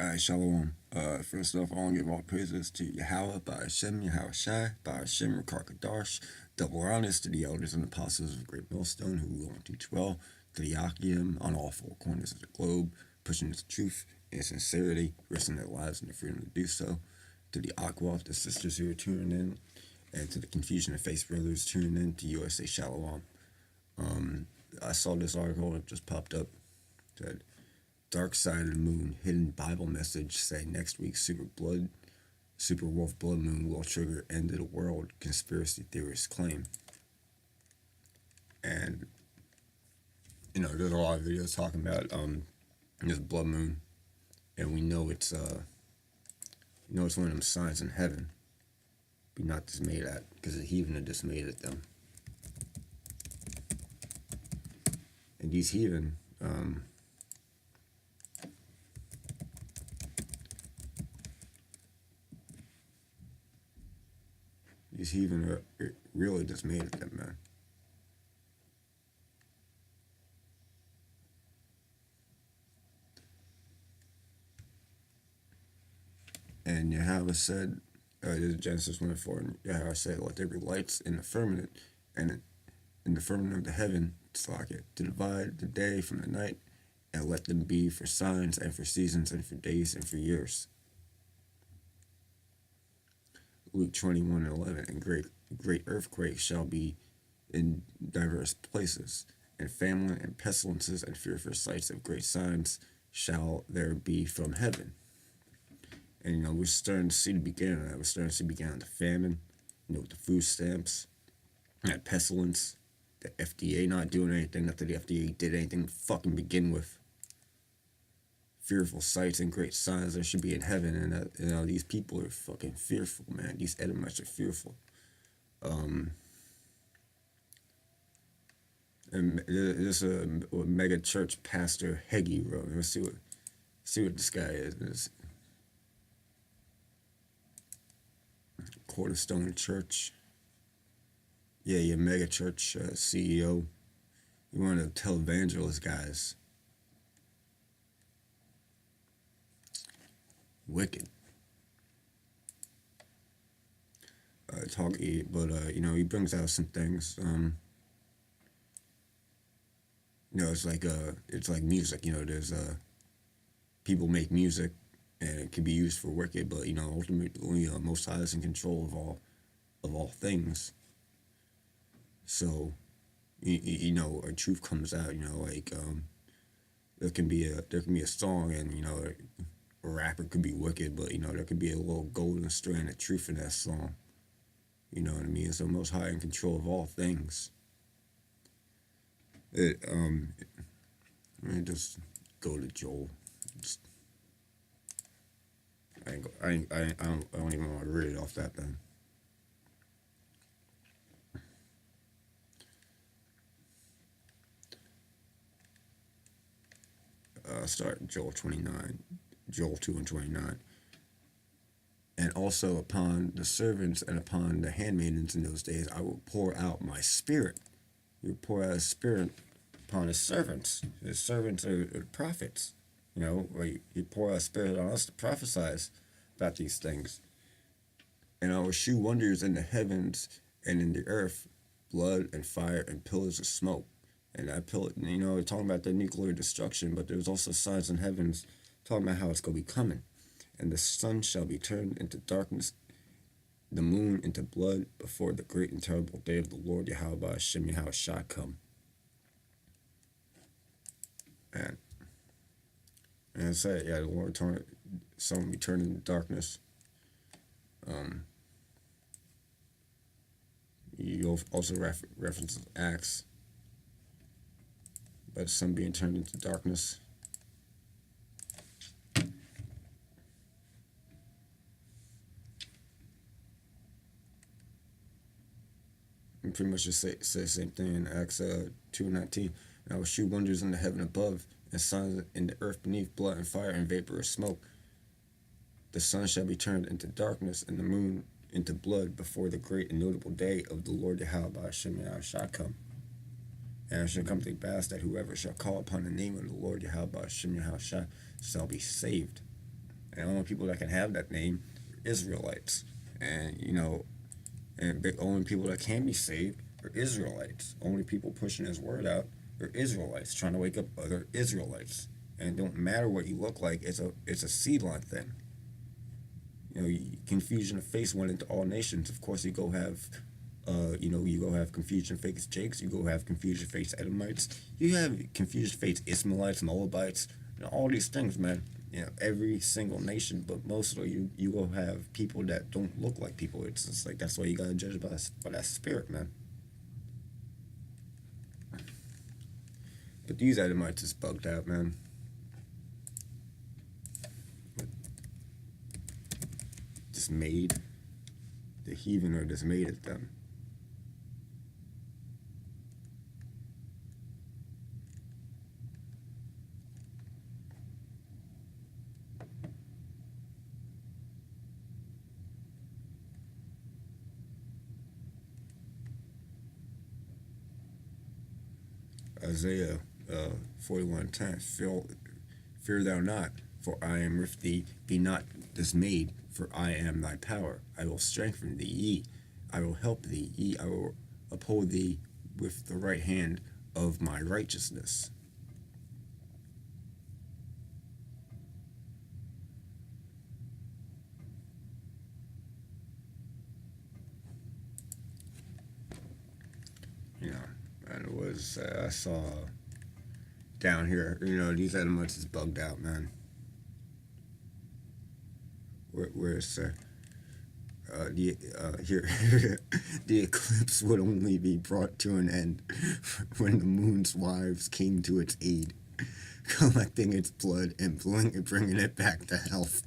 Alright, Shalom. First off, I want to give all praises to Yahweh, by Hashem, Yahweh Shai, by Hashem, Rakar Kadash. Double honors to the elders and apostles of the Great Millstone who will and teach well, to the Yakim on all four corners of the globe, pushing the truth and sincerity, risking their lives and the freedom to do so, to the Aqua, the sisters who are tuning in, and to the Confusion of Faith brothers tuning in to USA Shalom. I saw this article that just popped up that Dark Side of the Moon hidden Bible message say next week's Super Wolf Blood Moon will trigger end of the world conspiracy theorists claim. And there's a lot of videos talking about this blood moon, and we know it's one of them signs in heaven. Be not dismayed at, because the heathen are dismayed at them. And these heathen are really dismayed at them, man. And Yahweh said, this is Genesis 1:4, and Yahweh said, let there be lights in the firmament, and in the firmament of the heaven, to divide the day from the night, and let them be for signs, and for seasons, and for days, and for years. Luke 21:11, and great earthquakes shall be in diverse places, and famine, and pestilences, and fearful sights of great signs shall there be from heaven. And we're starting to see the beginning of that. We're starting to see the beginning of the famine, with the food stamps, that pestilence, the FDA not doing anything, not that the FDA did anything to fucking begin with. Fearful sights and great signs there should be in heaven, and these people are fucking fearful, man. These Edomites are fearful. And there's a mega church pastor Heggie wrote. Let's see what this guy is. This Cornerstone Church. Yeah, mega church CEO. You want to tell evangelist guys. Wicked. He brings out some things. It's like music. There's people make music, and it can be used for wicked, but ultimately, Most High is in control of all things. So, a truth comes out. There can be a song, and a rapper could be wicked, but there could be a little golden strand of truth in that song. You know what I mean? So Most High in control of all things. Let me just go to Joel. I don't even want to read it off that then. Start Joel 29, Joel 2:29. And also upon the servants and upon the handmaidens in those days, I will pour out my spirit. He will pour out his spirit upon his servants. His servants are prophets. He pour out his spirit on us to prophesy about these things. And I will shew wonders in the heavens and in the earth, blood and fire and pillars of smoke. And that pillar, talking about the nuclear destruction, but there's also signs in heavens talking about how it's going to be coming. And the sun shall be turned into darkness, the moon into blood, before the great and terrible day of the Lord Yahweh by Hashem Yahweh Shai come. And I say, the Lord sun will be turned into darkness. You also reference Acts, but the sun being turned into darkness. And pretty much just say the same thing in Acts 2:19. And I will shew wonders in the heaven above, and signs in the earth beneath, blood and fire and vapor of smoke. The sun shall be turned into darkness, and the moon into blood, before the great and notable day of the Lord Yahweh by Hashem Yahweh shall come. And it shall come to pass that whoever shall call upon the name of the Lord Yahweh by Hashem Yahweh shall be saved. And the only people that can have that name are Israelites. And, you know, and the only people that can be saved are Israelites. Only people pushing his word out are Israelites, trying to wake up other Israelites. And it don't matter what you look like, it's a seed line thing. You know, confusion of face went into all nations. Of course, you go have you go have confusion face Jakes, you go have confusion face Edomites, you have confusion face Ishmaelites, Moabites, all these things, man. You know, every single nation, but mostly you will have people that don't look like people. It's just like that's why you gotta judge by that spirit, man. But these Edomites is bugged out, man. Dismayed. The heathen are dismayed at them. Isaiah 41:10. Fear thou not, for I am with thee. Be not dismayed, for I am thy power. I will strengthen thee, ye. I will help thee, ye. I will uphold thee with the right hand of my righteousness. You know, and it was, I saw down here, you know, these Edomites is bugged out, man. Where it's here the eclipse would only be brought to an end when the moon's wives came to its aid, collecting its blood and bringing it back to health.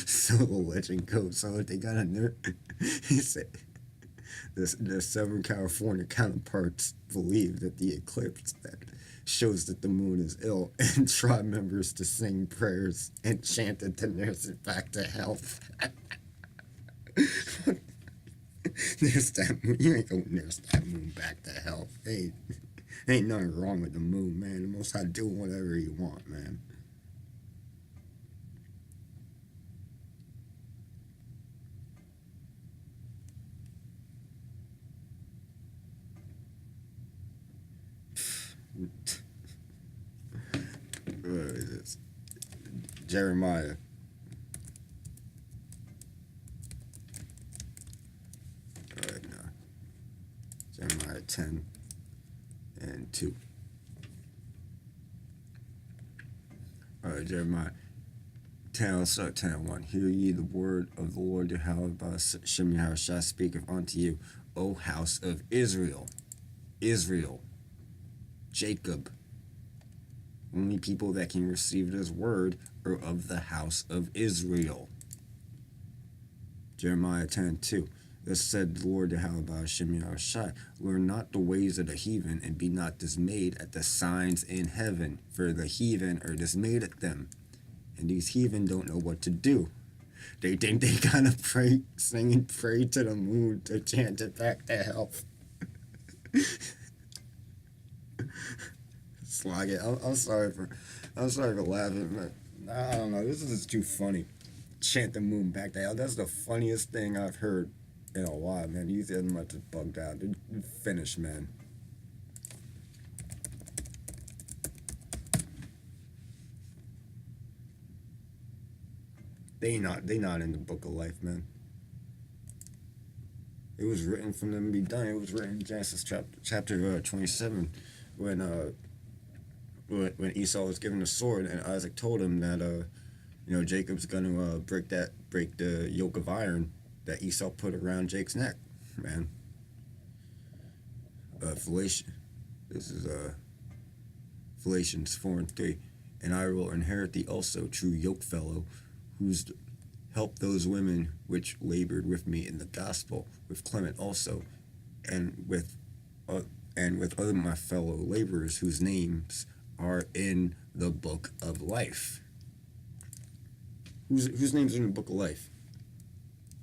So the legend goes. So they got a he said the Southern California counterparts believe that the eclipse that shows that the moon is ill and tribe members to sing prayers and chanted to nurse it back to health. Nurse that moon. You ain't gonna nurse that moon back to health. Ain't nothing wrong with the moon, man. The Most High do whatever you want, man. Where is this? Jeremiah. Alright, now. Jeremiah 10:2. Alright, Jeremiah 10:1. Hear ye the word of the Lord Yahweh by Shem Yahushua speaketh unto you, O house of Israel. Israel. Jacob. Only people that can receive this word are of the house of Israel. Jeremiah 10:2. Thus said the Lord Yahweh by Shem Yahushua, learn not the ways of the heathen, and be not dismayed at the signs in heaven, for the heathen are dismayed at them. And these heathen don't know what to do. They think they gotta pray, sing and pray to the moon to chant it back to health. Slog it. I'm sorry for laughing, but I don't know. This is just too funny. Chant the moon back to hell. That's the funniest thing I've heard in a while, man. These Edomites are bugged out. They're finished, man. They not in the book of life, man. It was written from them to be done. It was written in Genesis chapter 27 when Esau was given the sword and Isaac told him that Jacob's gonna break the yoke of iron that Esau put around Jake's neck, man. This is Galatians 4:3. And I will inherit thee also, true yoke fellow, who's helped those women which labored with me in the gospel, with Clement also, and with other my fellow laborers whose names are in the book of life. Whose names are in the book of life?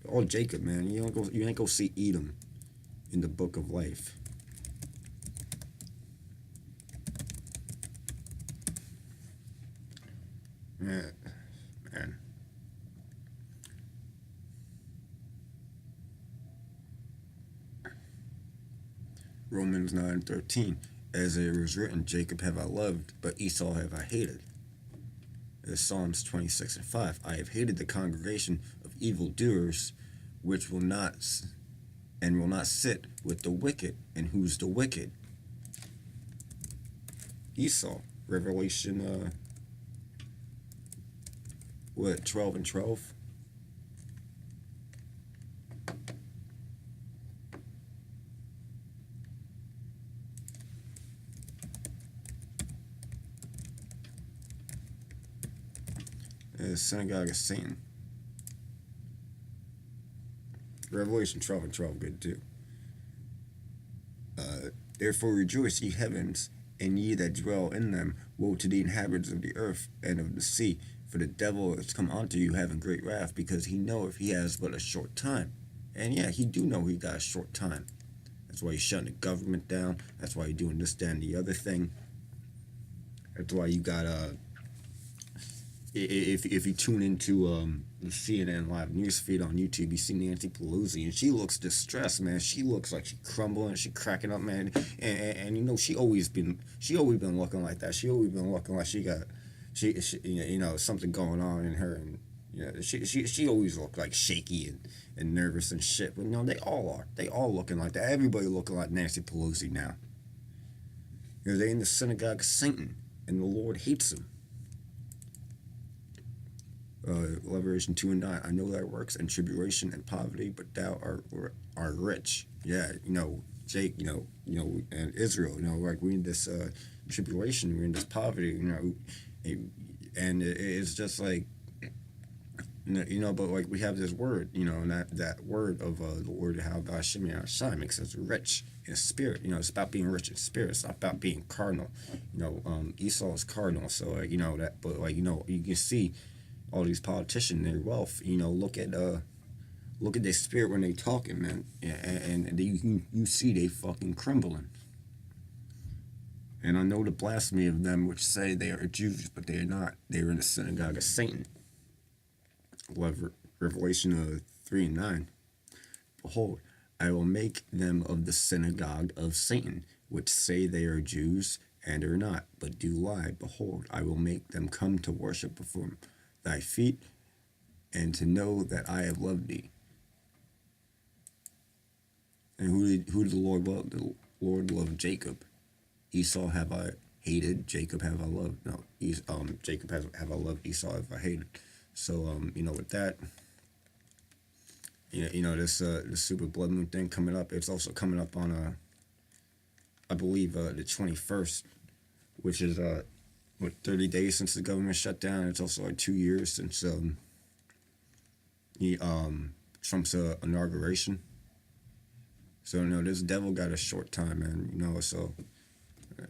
Oh, Jacob, man. You ain't go see Edom in the book of life. Man. Romans 9:13. As it was written, Jacob have I loved, but Esau have I hated. Psalms 26:5. I have hated the congregation of evildoers, which will not sit with the wicked. And who's the wicked? Esau. Revelation 12:12. Synagogue of Satan. Revelation 12:12, good too. Therefore rejoice, ye heavens, and ye that dwell in them. Woe to the inhabitants of the earth and of the sea, for the devil is come unto you having great wrath, because he knoweth he has but a short time. And yeah, he do know he got a short time. That's why he's shutting the government down. That's why he's doing this, that, and the other thing. That's why you got if you tune into the CNN live news feed on YouTube, you see Nancy Pelosi, and she looks distressed, man. She looks like she's crumbling, she cracking up, man. And you know, she always been looking like that. She always been looking like she you know, something going on in her, and you know, she always looked like shaky and nervous and shit. But no, they all are. They all looking like that. Everybody looking like Nancy Pelosi now. You know, they in the synagogue of Satan, and the Lord hates them. Revelation 2:9. I know thy works and tribulation and poverty, but thou art rich. Yeah, you know, Jake, you know, and Israel, you know, like we in this tribulation, we're in this poverty, you know, and it's just like, you know, but like we have this word, you know, and that word of the word how Hashem Yahshai makes us rich in spirit. You know, it's about being rich in spirit. It's not about being carnal. You know, Esau is cardinal, so like, you know that, but like, you know, you can see all these politicians, their wealth. You know, look at their spirit when they talking, man, and you see they fucking crumbling. And I know the blasphemy of them which say they are Jews, but they are not. They are in the synagogue of Satan. Revelation 3:9. Behold, I will make them of the synagogue of Satan, which say they are Jews and are not, but do lie. Behold, I will make them come to worship before thy feet, and to know that I have loved thee. And who did the Lord love? The Lord loved Jacob. Esau have I hated, Jacob have I loved. No, Jacob have I loved, Esau have I hated. So you know, with that, you know this super blood moon thing coming up. It's also coming up on I believe the 21st, which is 30 days since the government shut down. It's also like 2 years since Trump's inauguration. So you know, this devil got a short time, man. You know, so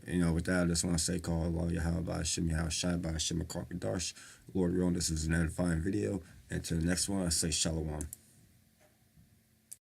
you know, with that, I just want to say, call Allah Yahweh Hashem Yahshai by Hashem Karkadash. Lord, this is an edifying video. And to the next one, I say Shalom.